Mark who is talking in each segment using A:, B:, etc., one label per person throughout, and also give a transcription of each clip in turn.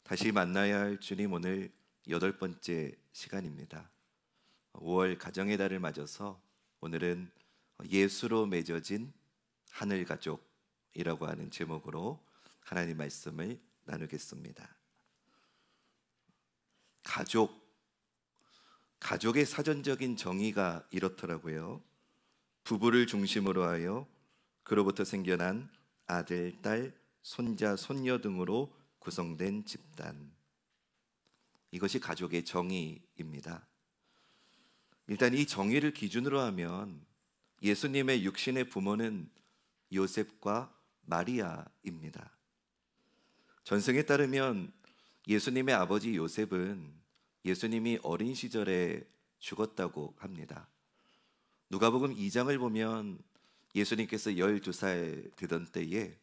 A: 다시 만나야 할 주님, 오늘 8번째 시간입니다. 5월 가정의 달을 맞아서 오늘은 예수로 맺어진 하늘가족이라고 하는 제목으로 하나님 말씀을 나누겠습니다. 가족의 사전적인 정의가 이렇더라고요. 부부를 중심으로 하여 그로부터 생겨난 아들, 딸, 손자, 손녀 등으로 구성된 집단. 이것이 가족의 정의입니다. 일단 이 정의를 기준으로 하면 예수님의 육신의 부모는 요셉과 마리아입니다. 전승에 따르면 예수님의 아버지 요셉은 예수님이 어린 시절에 죽었다고 합니다. 누가복음 2장을 보면 예수님께서 12살 되던 때에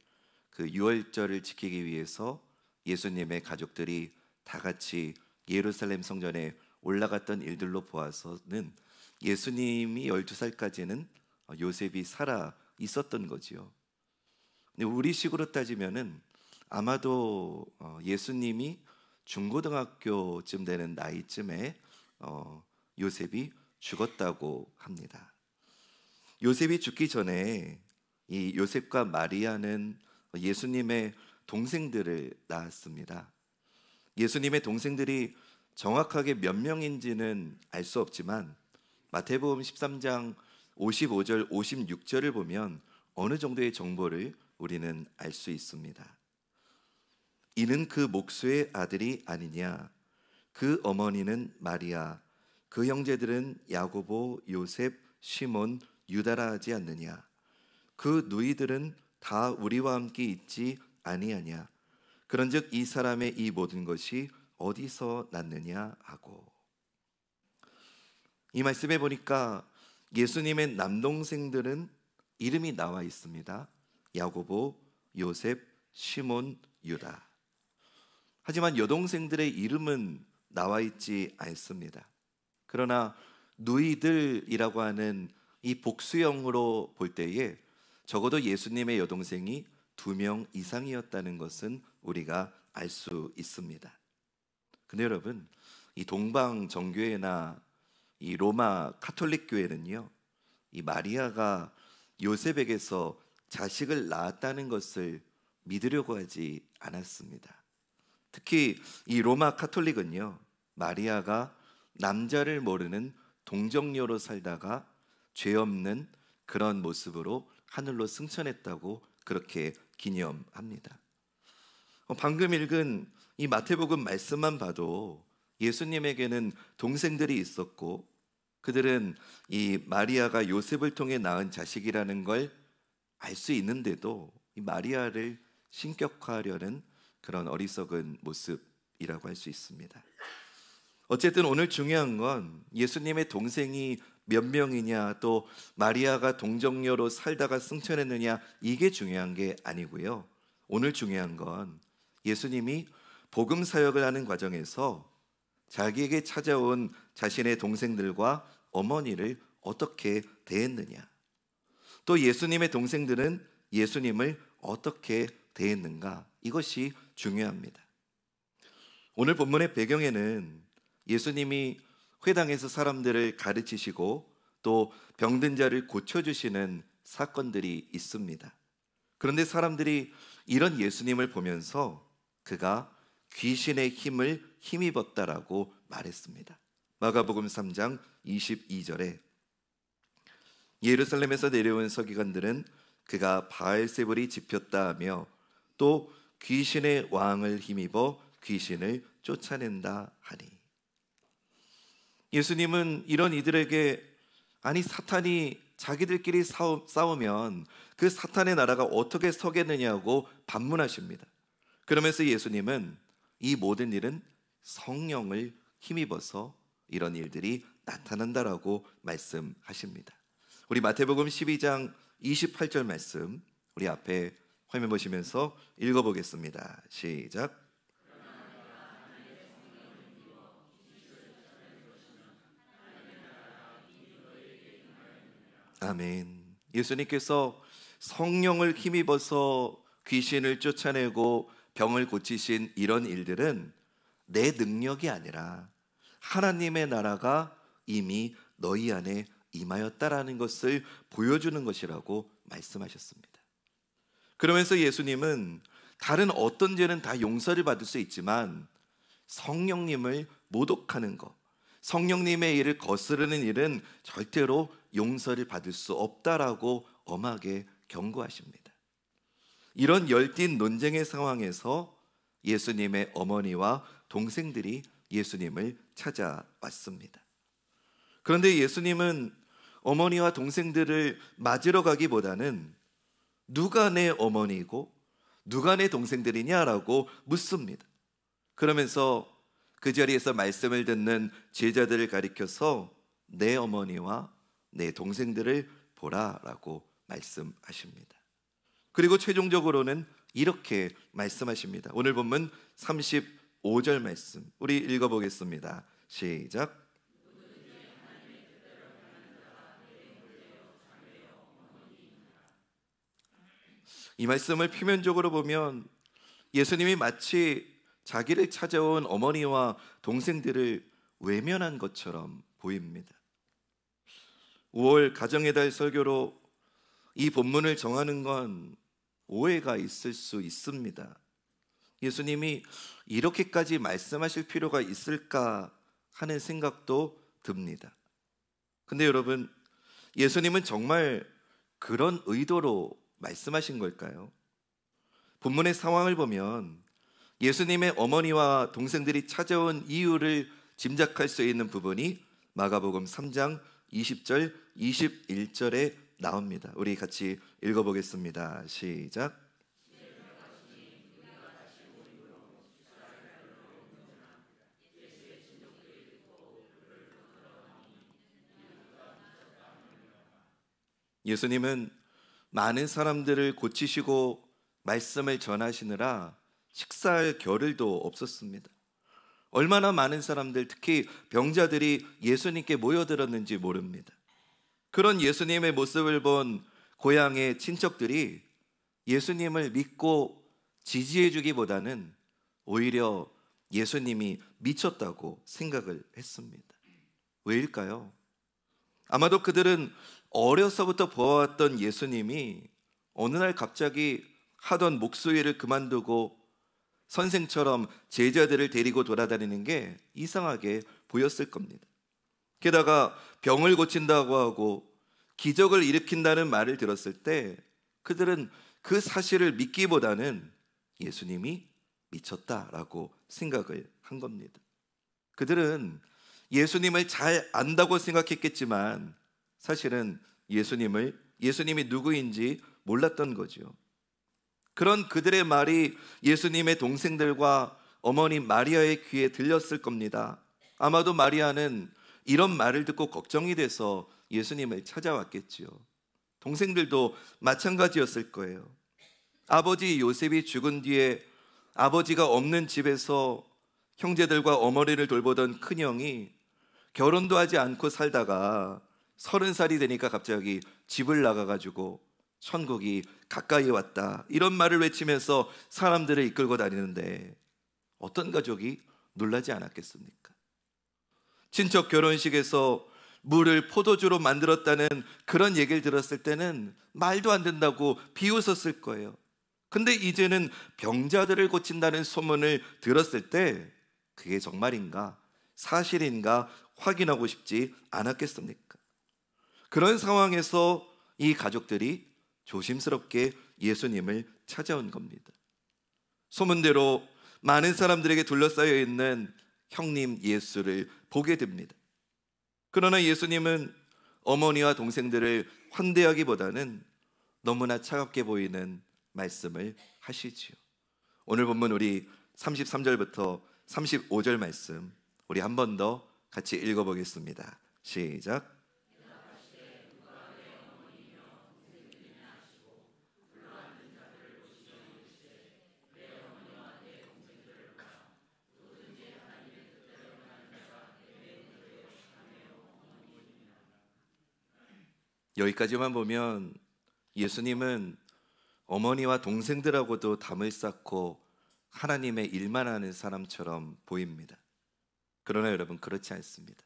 A: 그 유월절을 지키기 위해서 예수님의 가족들이 다 같이 예루살렘 성전에 올라갔던 일들로 보아서는 예수님이 12살까지는 요셉이 살아 있었던 거지요. 근데 우리식으로 따지면은 아마도 예수님이 중고등학교쯤 되는 나이쯤에 요셉이 죽었다고 합니다. 요셉이 죽기 전에 이 요셉과 마리아는 예수님의 동생들을 낳았습니다. 예수님의 동생들이 정확하게 몇 명인지는 알 수 없지만 마태복음 13장 55절 56절을 보면 어느 정도의 정보를 우리는 알 수 있습니다. 이는 그 목수의 아들이 아니냐, 그 어머니는 마리아, 그 형제들은 야고보, 요셉, 시몬, 유다라 하지 않느냐, 그 누이들은 다 우리와 함께 있지 아니하냐, 그런즉 이 사람의 이 모든 것이 어디서 났느냐 하고. 이 말씀에 보니까 예수님의 남동생들은 이름이 나와 있습니다. 야고보, 요셉, 시몬, 유다. 하지만 여동생들의 이름은 나와 있지 않습니다. 그러나 누이들이라고 하는 이 복수형으로 볼 때에 적어도 예수님의 여동생이 2명 이상이었다는 것은 우리가 알 수 있습니다. 근데 여러분, 이 동방 정교회나 이 로마 카톨릭 교회는요, 이 마리아가 요셉에게서 자식을 낳았다는 것을 믿으려고 하지 않았습니다. 특히 이 로마 카톨릭은요, 마리아가 남자를 모르는 동정녀로 살다가 죄 없는 그런 모습으로 하늘로 승천했다고 그렇게 기념합니다. 방금 읽은 이 마태복음 말씀만 봐도 예수님에게는 동생들이 있었고 그들은 이 마리아가 요셉을 통해 낳은 자식이라는 걸 알 수 있는데도 이 마리아를 신격화하려는 그런 어리석은 모습이라고 할 수 있습니다. 어쨌든 오늘 중요한 건 예수님의 동생이 몇 명이냐, 또 마리아가 동정녀로 살다가 승천했느냐, 이게 중요한 게 아니고요. 오늘 중요한 건 예수님이 복음 사역을 하는 과정에서 자기에게 찾아온 자신의 동생들과 어머니를 어떻게 대했느냐, 또 예수님의 동생들은 예수님을 어떻게 대했는가, 이것이 중요합니다. 오늘 본문의 배경에는 예수님이 회당에서 사람들을 가르치시고 또 병든 자를 고쳐주시는 사건들이 있습니다. 그런데 사람들이 이런 예수님을 보면서 그가 귀신의 힘을 힘입었다라고 말했습니다. 마가복음 3장 22절에 예루살렘에서 내려온 서기관들은 그가 바알세불이 집혔다 하며 또 귀신의 왕을 힘입어 귀신을 쫓아낸다 하니. 예수님은 이런 이들에게 아니 사탄이 자기들끼리 싸우면 그 사탄의 나라가 어떻게 서겠느냐고 반문하십니다. 그러면서 예수님은 이 모든 일은 성령을 힘입어서 이런 일들이 나타난다라고 말씀하십니다. 우리 마태복음 12장 28절 말씀 우리 앞에 화면 보시면서 읽어보겠습니다. 시작. 아멘. 예수님께서 성령을 힘입어서 귀신을 쫓아내고 병을 고치신 이런 일들은 내 능력이 아니라 하나님의 나라가 이미 너희 안에 임하였다라는 것을 보여주는 것이라고 말씀하셨습니다. 그러면서 예수님은 다른 어떤 죄는 다 용서를 받을 수 있지만 성령님을 모독하는 것, 성령님의 일을 거스르는 일은 절대로 용서를 받을 수 없다라고 엄하게 경고하십니다. 이런 열띤 논쟁의 상황에서 예수님의 어머니와 동생들이 예수님을 찾아왔습니다. 그런데 예수님은 어머니와 동생들을 맞으러 가기보다는 누가 내 어머니이고 누가 내 동생들이냐라고 묻습니다. 그러면서 그 자리에서 말씀을 듣는 제자들을 가리켜서 내 어머니와 내 동생들을 보라라고 말씀하십니다. 그리고 최종적으로는 이렇게 말씀하십니다. 오늘 본문 35절 말씀 우리 읽어보겠습니다. 시작. 이 말씀을 표면적으로 보면 예수님이 마치 자기를 찾아온 어머니와 동생들을 외면한 것처럼 보입니다. 5월 가정의 달 설교로 이 본문을 정하는 건 오해가 있을 수 있습니다. 예수님이 이렇게까지 말씀하실 필요가 있을까 하는 생각도 듭니다. 근데 여러분, 예수님은 정말 그런 의도로 말씀하신 걸까요? 본문의 상황을 보면 예수님의 어머니와 동생들이 찾아온 이유를 짐작할 수 있는 부분이 마가복음 3장 20절, 21절에 나옵니다. 우리 같이 읽어보겠습니다. 시작. 예수님은 많은 사람들을 고치시고 말씀을 전하시느라 식사할 겨를도 없었습니다. 얼마나 많은 사람들, 특히 병자들이 예수님께 모여들었는지 모릅니다. 그런 예수님의 모습을 본 고향의 친척들이 예수님을 믿고 지지해 주기보다는 오히려 예수님이 미쳤다고 생각을 했습니다. 왜일까요? 아마도 그들은 어려서부터 보아왔던 예수님이 어느 날 갑자기 하던 목수일을 그만두고 선생처럼 제자들을 데리고 돌아다니는 게 이상하게 보였을 겁니다. 게다가 병을 고친다고 하고 기적을 일으킨다는 말을 들었을 때 그들은 그 사실을 믿기보다는 예수님이 미쳤다라고 생각을 한 겁니다. 그들은 예수님을 잘 안다고 생각했겠지만 사실은 예수님이 누구인지 몰랐던 거죠. 그런 그들의 말이 예수님의 동생들과 어머니 마리아의 귀에 들렸을 겁니다. 아마도 마리아는 이런 말을 듣고 걱정이 돼서 예수님을 찾아왔겠지요. 동생들도 마찬가지였을 거예요. 아버지 요셉이 죽은 뒤에 아버지가 없는 집에서 형제들과 어머니를 돌보던 큰형이 결혼도 하지 않고 살다가 30살이 되니까 갑자기 집을 나가가지고 천국이 가까이 왔다 이런 말을 외치면서 사람들을 이끌고 다니는데 어떤 가족이 놀라지 않았겠습니까? 친척 결혼식에서 물을 포도주로 만들었다는 그런 얘기를 들었을 때는 말도 안 된다고 비웃었을 거예요. 근데 이제는 병자들을 고친다는 소문을 들었을 때 그게 정말인가 사실인가 확인하고 싶지 않았겠습니까? 그런 상황에서 이 가족들이 조심스럽게 예수님을 찾아온 겁니다. 소문대로 많은 사람들에게 둘러싸여 있는 형님 예수를 보게 됩니다. 그러나 예수님은 어머니와 동생들을 환대하기보다는 너무나 차갑게 보이는 말씀을 하시지요. 오늘 본문 우리 33절부터 35절 말씀 우리 한 번 더 같이 읽어보겠습니다. 시작. 여기까지만 보면 예수님은 어머니와 동생들하고도 담을 쌓고 하나님의 일만 하는 사람처럼 보입니다. 그러나 여러분, 그렇지 않습니다.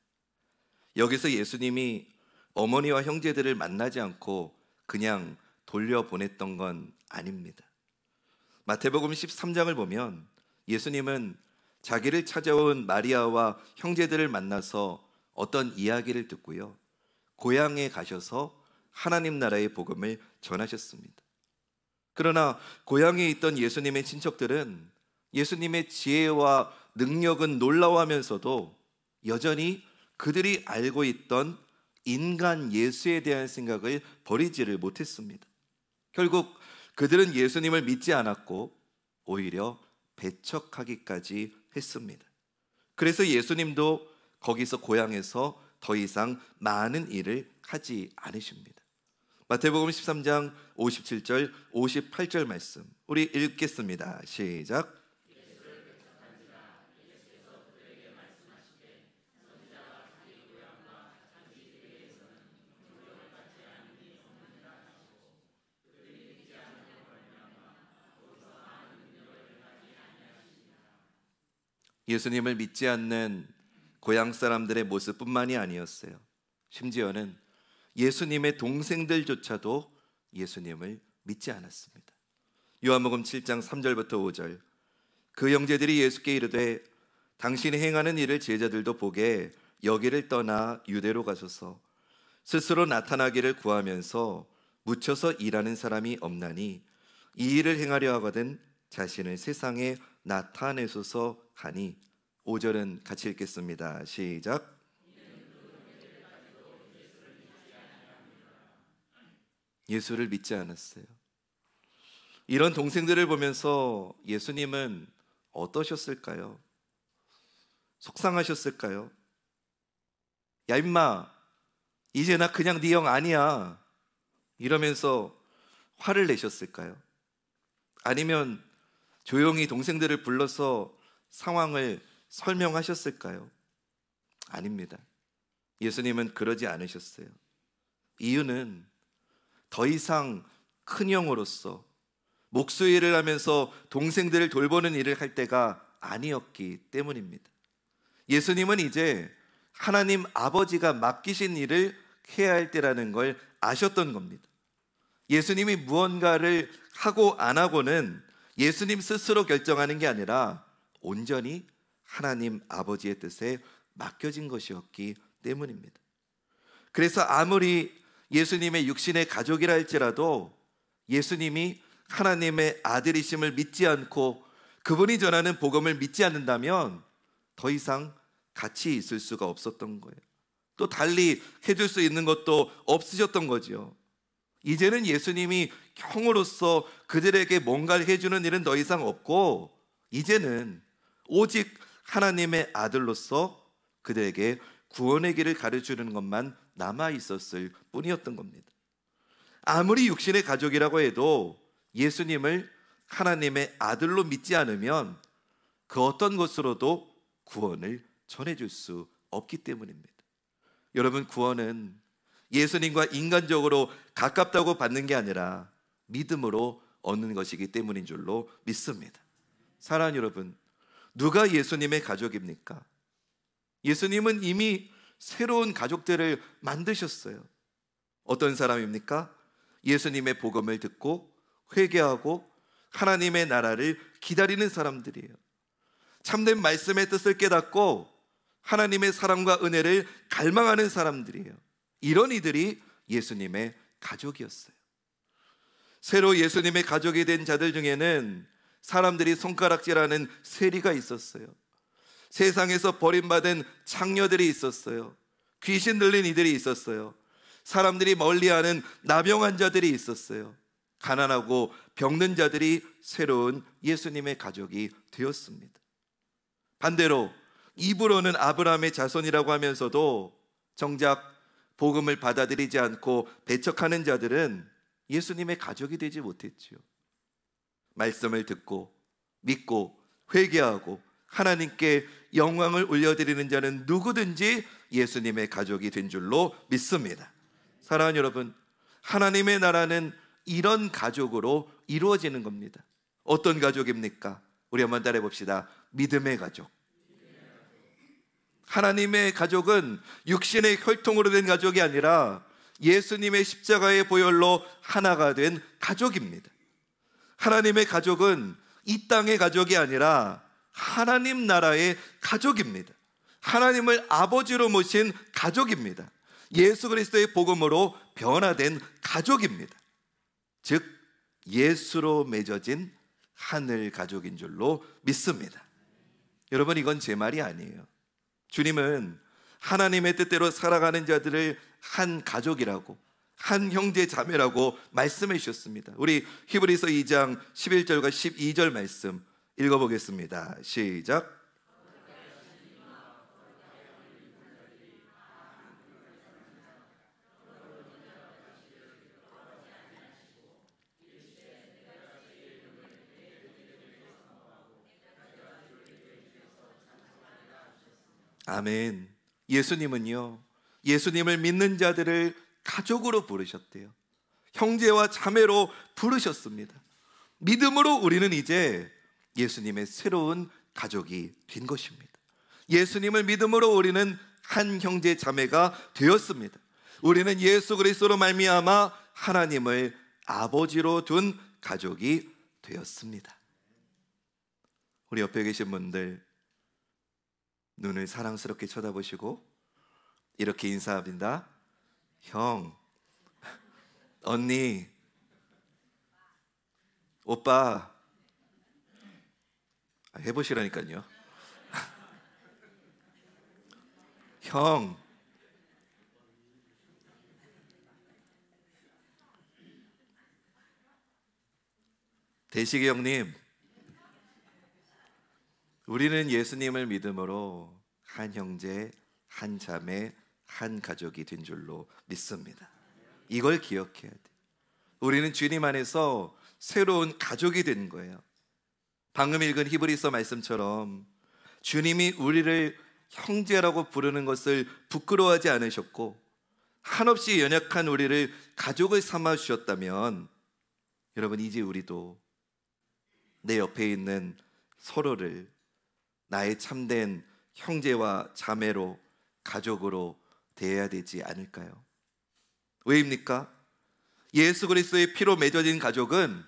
A: 여기서 예수님이 어머니와 형제들을 만나지 않고 그냥 돌려보냈던 건 아닙니다. 마태복음 13장을 보면 예수님은 자기를 찾아온 마리아와 형제들을 만나서 어떤 이야기를 듣고요, 고향에 가셔서 하나님 나라의 복음을 전하셨습니다. 그러나 고향에 있던 예수님의 친척들은 예수님의 지혜와 능력은 놀라워하면서도 여전히 그들이 알고 있던 인간 예수에 대한 생각을 버리지를 못했습니다. 결국 그들은 예수님을 믿지 않았고 오히려 배척하기까지 했습니다. 그래서 예수님도 거기서 고향에서 더 이상 많은 일을 하지 않으십니다. 마태복음 13장 57절 58절 말씀 우리 읽겠습니다. 시작. 예수님을 믿지 않는 고향 사람들의 모습뿐만이 아니었어요. 심지어는 예수님의 동생들조차도 예수님을 믿지 않았습니다. 요한복음 7장 3절부터 5절 그 형제들이 예수께 이르되 당신이 행하는 일을 제자들도 보게 여기를 떠나 유대로 가소서. 스스로 나타나기를 구하면서 묻혀서 일하는 사람이 없나니 이 일을 행하려 하거든 자신을 세상에 나타내소서 하니. 5절은 같이 읽겠습니다. 시작. 예수를 믿지 않았어요. 이런 동생들을 보면서 예수님은 어떠셨을까요? 속상하셨을까요? 야 임마, 이제 나 그냥 네 형 아니야 이러면서 화를 내셨을까요? 아니면 조용히 동생들을 불러서 상황을 설명하셨을까요? 아닙니다. 예수님은 그러지 않으셨어요. 이유는 더 이상 큰 형으로서 목수일을 하면서 동생들을 돌보는 일을 할 때가 아니었기 때문입니다. 예수님은 이제 하나님 아버지가 맡기신 일을 해야 할 때라는 걸 아셨던 겁니다. 예수님이 무언가를 하고 안 하고는 예수님 스스로 결정하는 게 아니라 온전히 하나님 아버지의 뜻에 맡겨진 것이었기 때문입니다. 그래서 아무리 예수님의 육신의 가족이라 할지라도 예수님이 하나님의 아들이심을 믿지 않고 그분이 전하는 복음을 믿지 않는다면 더 이상 같이 있을 수가 없었던 거예요. 또 달리 해줄 수 있는 것도 없으셨던 거죠. 이제는 예수님이 형으로서 그들에게 뭔가를 해주는 일은 더 이상 없고 이제는 오직 하나님의 아들로서 그들에게 구원의 길을 가르쳐주는 것만 남아 있었을 뿐이었던 겁니다. 아무리 육신의 가족이라고 해도 예수님을 하나님의 아들로 믿지 않으면 그 어떤 것으로도 구원을 전해줄 수 없기 때문입니다. 여러분, 구원은 예수님과 인간적으로 가깝다고 받는 게 아니라 믿음으로 얻는 것이기 때문인 줄로 믿습니다. 사랑하는 여러분, 누가 예수님의 가족입니까? 예수님은 이미 새로운 가족들을 만드셨어요. 어떤 사람입니까? 예수님의 복음을 듣고 회개하고 하나님의 나라를 기다리는 사람들이에요. 참된 말씀의 뜻을 깨닫고 하나님의 사랑과 은혜를 갈망하는 사람들이에요. 이런 이들이 예수님의 가족이었어요. 새로 예수님의 가족이 된 자들 중에는 사람들이 손가락질하는 세리가 있었어요. 세상에서 버림받은 창녀들이 있었어요. 귀신 들린 이들이 있었어요. 사람들이 멀리하는 나병 자들이 있었어요. 가난하고 병든 자들이 새로운 예수님의 가족이 되었습니다. 반대로 입으로는 아브라함의 자손이라고 하면서도 정작 복음을 받아들이지 않고 배척하는 자들은 예수님의 가족이 되지 못했지요. 말씀을 듣고 믿고 회개하고 하나님께 영광을 올려드리는 자는 누구든지 예수님의 가족이 된 줄로 믿습니다. 사랑하는 여러분, 하나님의 나라는 이런 가족으로 이루어지는 겁니다. 어떤 가족입니까? 우리 한번 따라해 봅시다. 믿음의 가족. 하나님의 가족은 육신의 혈통으로 된 가족이 아니라 예수님의 십자가의 보혈로 하나가 된 가족입니다. 하나님의 가족은 이 땅의 가족이 아니라 하나님 나라의 가족입니다. 하나님을 아버지로 모신 가족입니다. 예수 그리스도의 복음으로 변화된 가족입니다. 즉 예수로 맺어진 하늘 가족인 줄로 믿습니다. 여러분, 이건 제 말이 아니에요. 주님은 하나님의 뜻대로 살아가는 자들을 한 가족이라고, 한 형제 자매라고 말씀해 주셨습니다. 우리 히브리서 2장 11절과 12절 말씀 읽어보겠습니다. 시작. 아멘. 예수님은요, 예수님을 믿는 자들을 가족으로 부르셨대요. 형제와 자매로 부르셨습니다. 믿음으로 우리는 이제 예수님의 새로운 가족이 된 것입니다. 예수님을 믿음으로 우리는 한 형제 자매가 되었습니다. 우리는 예수 그리스도로 말미암아 하나님을 아버지로 둔 가족이 되었습니다. 우리 옆에 계신 분들 눈을 사랑스럽게 쳐다보시고 이렇게 인사합니다. 형, 언니, 오빠 해보시라니까요. 형, 대식이 형님, 우리는 예수님을 믿음으로 한 형제, 한 자매, 한 가족이 된 줄로 믿습니다. 이걸 기억해야 돼. 우리는 주님 안에서 새로운 가족이 된 거예요. 방금 읽은 히브리서 말씀처럼 주님이 우리를 형제라고 부르는 것을 부끄러워하지 않으셨고 한없이 연약한 우리를 가족을 삼아 주셨다면, 여러분, 이제 우리도 내 옆에 있는 서로를 나의 참된 형제와 자매로, 가족으로 대해야 되지 않을까요? 왜입니까? 예수 그리스도의 피로 맺어진 가족은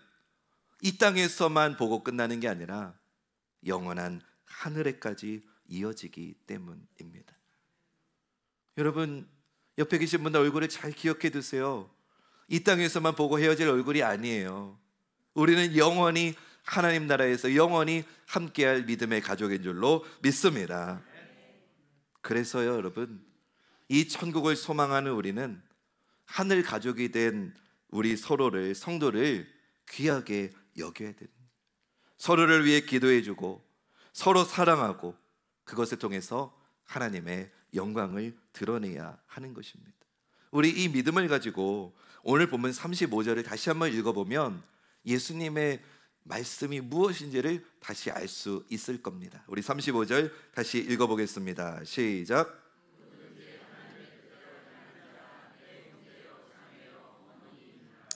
A: 이 땅에서만 보고 끝나는 게 아니라 영원한 하늘에까지 이어지기 때문입니다. 여러분, 옆에 계신 분들 얼굴을 잘 기억해 두세요. 이 땅에서만 보고 헤어질 얼굴이 아니에요. 우리는 영원히 하나님 나라에서 영원히 함께할 믿음의 가족인 줄로 믿습니다. 그래서요, 여러분, 이 천국을 소망하는 우리는 하늘 가족이 된 우리 서로를, 성도를 귀하게 여겨야 됩니다. 서로를 위해 기도해주고 서로 사랑하고 그것을 통해서 하나님의 영광을 드러내야 하는 것입니다. 우리 이 믿음을 가지고 오늘 본문 35절을 다시 한번 읽어보면 예수님의 말씀이 무엇인지를 다시 알 수 있을 겁니다. 우리 35절 다시 읽어보겠습니다. 시작.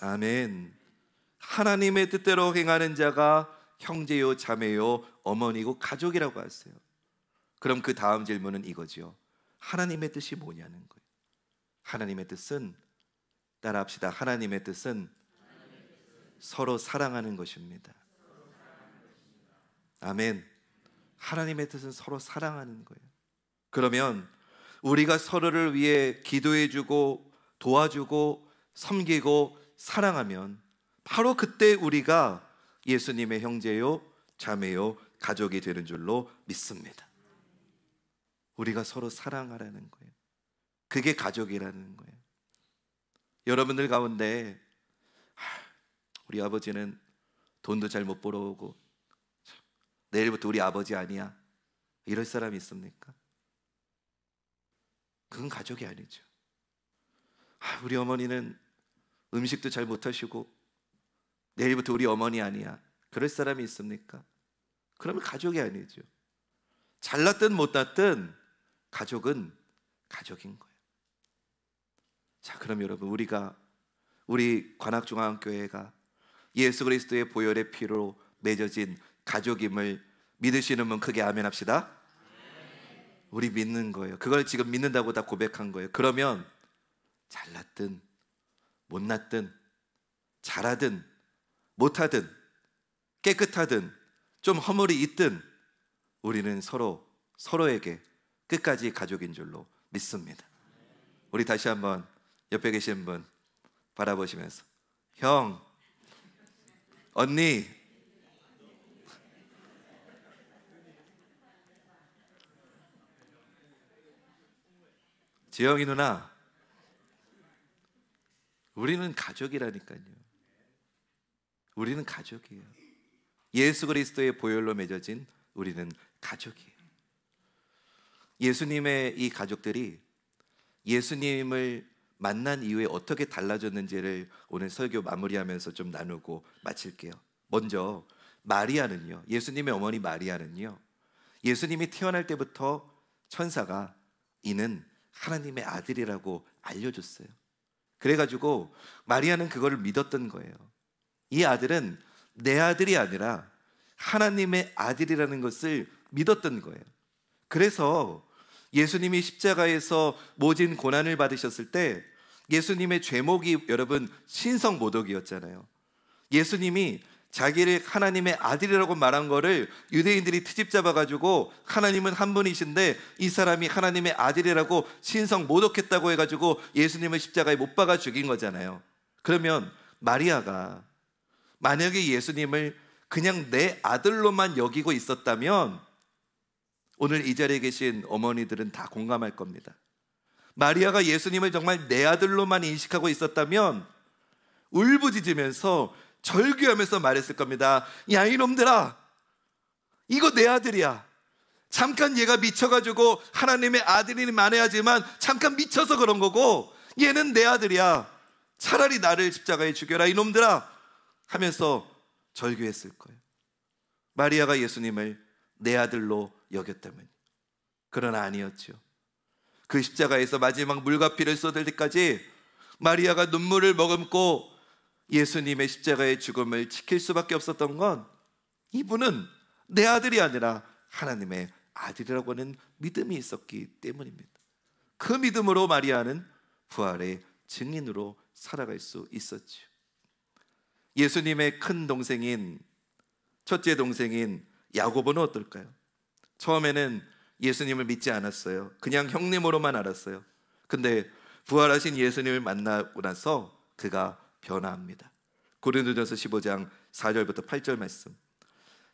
A: 아멘. 하나님의 뜻대로 행하는 자가 형제요, 자매요, 어머니고 가족이라고 하세요. 그럼 그 다음 질문은 이거죠. 하나님의 뜻이 뭐냐는 거예요. 하나님의 뜻은, 따라합시다. 하나님의 뜻은 서로 사랑하는 것입니다. 아멘. 하나님의 뜻은 서로 사랑하는 거예요. 그러면 우리가 서로를 위해 기도해주고 도와주고 섬기고 사랑하면 바로 그때 우리가 예수님의 형제요, 자매요, 가족이 되는 줄로 믿습니다. 우리가 서로 사랑하라는 거예요. 그게 가족이라는 거예요. 여러분들 가운데 우리 아버지는 돈도 잘 못 벌어오고 내일부터 우리 아버지 아니야, 이럴 사람이 있습니까? 그건 가족이 아니죠. 우리 어머니는 음식도 잘 못하시고 내일부터 우리 어머니 아니야, 그럴 사람이 있습니까? 그러면 가족이 아니죠. 잘났든 못났든 가족은 가족인 거예요. 자, 그럼 여러분, 우리 관악중앙교회가 예수 그리스도의 보혈의 피로 맺어진 가족임을 믿으시는 분 크게 아멘 합시다. 우리 믿는 거예요. 그걸 지금 믿는다고 다 고백한 거예요. 그러면 잘났든 못났든 잘하든 못하든 깨끗하든 좀 허물이 있든 우리는 서로에게 끝까지 가족인 줄로 믿습니다. 우리 다시 한번 옆에 계신 분 바라보시면서 형, 언니, 지영이 누나, 우리는 가족이라니까요. 우리는 가족이에요. 예수 그리스도의 보혈로 맺어진 우리는 가족이에요. 예수님의 이 가족들이 예수님을 만난 이후에 어떻게 달라졌는지를 오늘 설교 마무리하면서 좀 나누고 마칠게요. 먼저 마리아는요, 예수님의 어머니 마리아는요, 예수님이 태어날 때부터 천사가 이는 하나님의 아들이라고 알려줬어요. 그래가지고 마리아는 그거를 믿었던 거예요. 이 아들은 내 아들이 아니라 하나님의 아들이라는 것을 믿었던 거예요. 그래서 예수님이 십자가에서 모진 고난을 받으셨을 때 예수님의 죄목이 여러분 신성모독이었잖아요. 예수님이 자기를 하나님의 아들이라고 말한 거를 유대인들이 트집 잡아가지고 하나님은 한 분이신데 이 사람이 하나님의 아들이라고 신성모독했다고 해가지고 예수님을 십자가에 못 박아 죽인 거잖아요. 그러면 마리아가 만약에 예수님을 그냥 내 아들로만 여기고 있었다면 오늘 이 자리에 계신 어머니들은 다 공감할 겁니다. 마리아가 예수님을 정말 내 아들로만 인식하고 있었다면 울부짖으면서 절규하면서 말했을 겁니다. 야, 이놈들아, 이거 내 아들이야. 잠깐 얘가 미쳐가지고 하나님의 아들이니 만해야지만 잠깐 미쳐서 그런 거고 얘는 내 아들이야. 차라리 나를 십자가에 죽여라 이놈들아 하면서 절규했을 거예요. 마리아가 예수님을 내 아들로 여겼다면. 그러나 아니었죠. 그 십자가에서 마지막 물과 피를 쏟을 때까지 마리아가 눈물을 머금고 예수님의 십자가의 죽음을 지킬 수밖에 없었던 건 이분은 내 아들이 아니라 하나님의 아들이라고 하는 믿음이 있었기 때문입니다. 그 믿음으로 마리아는 부활의 증인으로 살아갈 수 있었죠. 예수님의 큰 동생인 첫째 동생인 야고보는 어떨까요? 처음에는 예수님을 믿지 않았어요. 그냥 형님으로만 알았어요. 근데 부활하신 예수님을 만나고 나서 그가 변화합니다. 고린도전서 15장 4절부터 8절 말씀.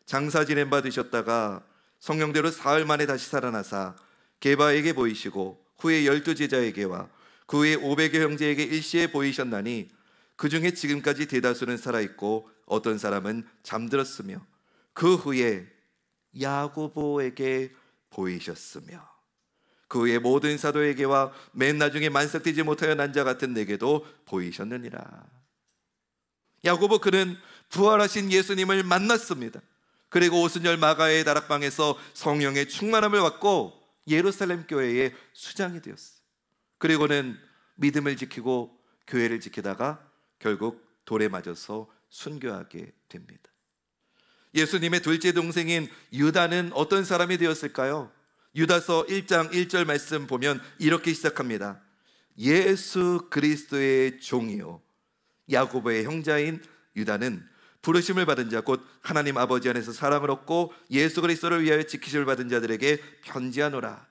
A: 장사 지냄 받으셨다가 성령대로 사흘 만에 다시 살아나사 게바에게 보이시고 후에 12제자에게와 그 후에 500여 형제에게 일시에 보이셨나니 그 중에 지금까지 대다수는 살아있고 어떤 사람은 잠들었으며 그 후에 야고보에게 보이셨으며 그 후에 모든 사도에게와 맨 나중에 만삭되지 못하여 난 자 같은 내게도 보이셨느니라. 야고보 그는 부활하신 예수님을 만났습니다. 그리고 오순절 마가의 다락방에서 성령의 충만함을 받고 예루살렘 교회의 수장이 되었어요. 그리고는 믿음을 지키고 교회를 지키다가 결국 돌에 맞아서 순교하게 됩니다. 예수님의 둘째 동생인 유다는 어떤 사람이 되었을까요? 유다서 1장 1절 말씀 보면 이렇게 시작합니다. 예수 그리스도의 종이요 야고보의 형제인 유다는 부르심을 받은 자 곧 하나님 아버지 안에서 사랑을 얻고 예수 그리스도를 위하여 지키심을 받은 자들에게 편지하노라.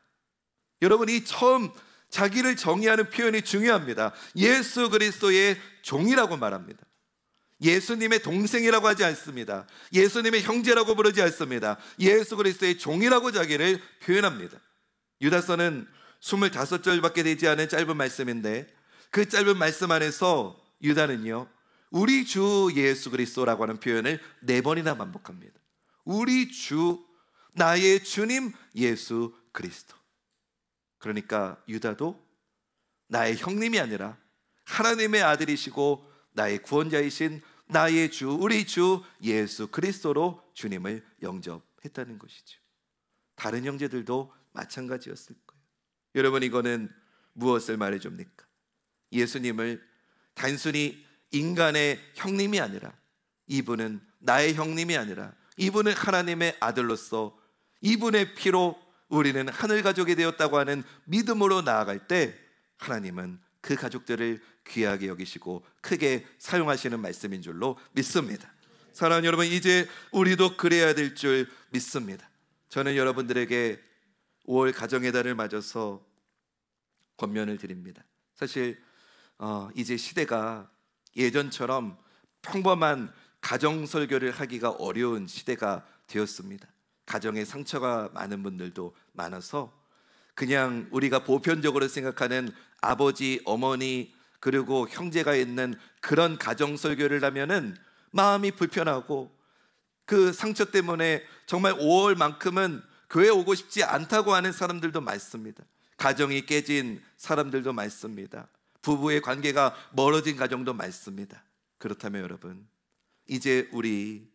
A: 여러분, 이 처음 자기를 정의하는 표현이 중요합니다. 예수 그리스도의 종이라고 말합니다. 예수님의 동생이라고 하지 않습니다. 예수님의 형제라고 부르지 않습니다. 예수 그리스도의 종이라고 자기를 표현합니다. 유다서는 25절밖에 되지 않은 짧은 말씀인데 그 짧은 말씀 안에서 유다는요 우리 주 예수 그리스도라고 하는 표현을 4번이나 반복합니다. 우리 주, 나의 주님 예수 그리스도. 그러니까 유다도 나의 형님이 아니라 하나님의 아들이시고 나의 구원자이신 나의 주, 우리 주 예수 그리스도로 주님을 영접했다는 것이죠. 다른 형제들도 마찬가지였을 거예요. 여러분, 이거는 무엇을 말해줍니까? 예수님을 단순히 인간의 형님이 아니라 이분은 나의 형님이 아니라 이분은 하나님의 아들로서 이분의 피로 우리는 하늘 가족이 되었다고 하는 믿음으로 나아갈 때 하나님은 그 가족들을 귀하게 여기시고 크게 사용하시는 말씀인 줄로 믿습니다. 사랑하는 여러분, 이제 우리도 그래야 될 줄 믿습니다. 저는 여러분들에게 5월 가정의 달을 맞아서 권면을 드립니다. 사실 이제 시대가 예전처럼 평범한 가정 설교를 하기가 어려운 시대가 되었습니다. 가정에 상처가 많은 분들도 많아서 그냥 우리가 보편적으로 생각하는 아버지, 어머니 그리고 형제가 있는 그런 가정 설교를 하면은 마음이 불편하고 그 상처 때문에 정말 5월만큼은 교회 오고 싶지 않다고 하는 사람들도 많습니다. 가정이 깨진 사람들도 많습니다. 부부의 관계가 멀어진 가정도 많습니다. 그렇다면 여러분, 이제 우리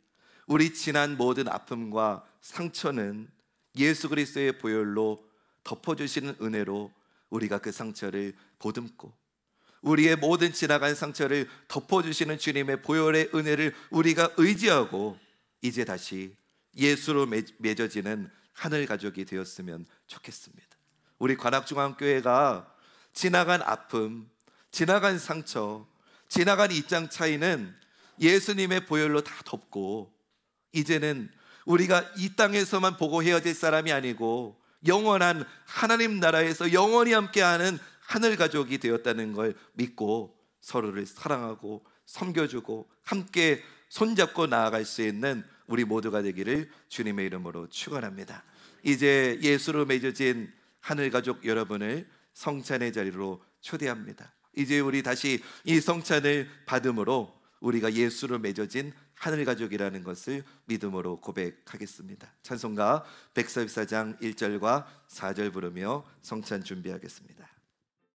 A: 지난 모든 아픔과 상처는 예수 그리스도의 보혈로 덮어주시는 은혜로 우리가 그 상처를 보듬고 우리의 모든 지나간 상처를 덮어주시는 주님의 보혈의 은혜를 우리가 의지하고 이제 다시 예수로 맺어지는 하늘 가족이 되었으면 좋겠습니다. 우리 관악중앙교회가 지나간 아픔, 지나간 상처, 지나간 입장 차이는 예수님의 보혈로 다 덮고 이제는 우리가 이 땅에서만 보고 헤어질 사람이 아니고 영원한 하나님 나라에서 영원히 함께하는 하늘 가족이 되었다는 걸 믿고 서로를 사랑하고 섬겨주고 함께 손잡고 나아갈 수 있는 우리 모두가 되기를 주님의 이름으로 축원합니다. 이제 예수로 맺어진 하늘 가족 여러분을 성찬의 자리로 초대합니다. 이제 우리 다시 이 성찬을 받음으로 우리가 예수로 맺어진 하늘 가족이라는 것을 믿음으로 고백하겠습니다. 찬송가 144장 1절과 4절 부르며 성찬 준비하겠습니다.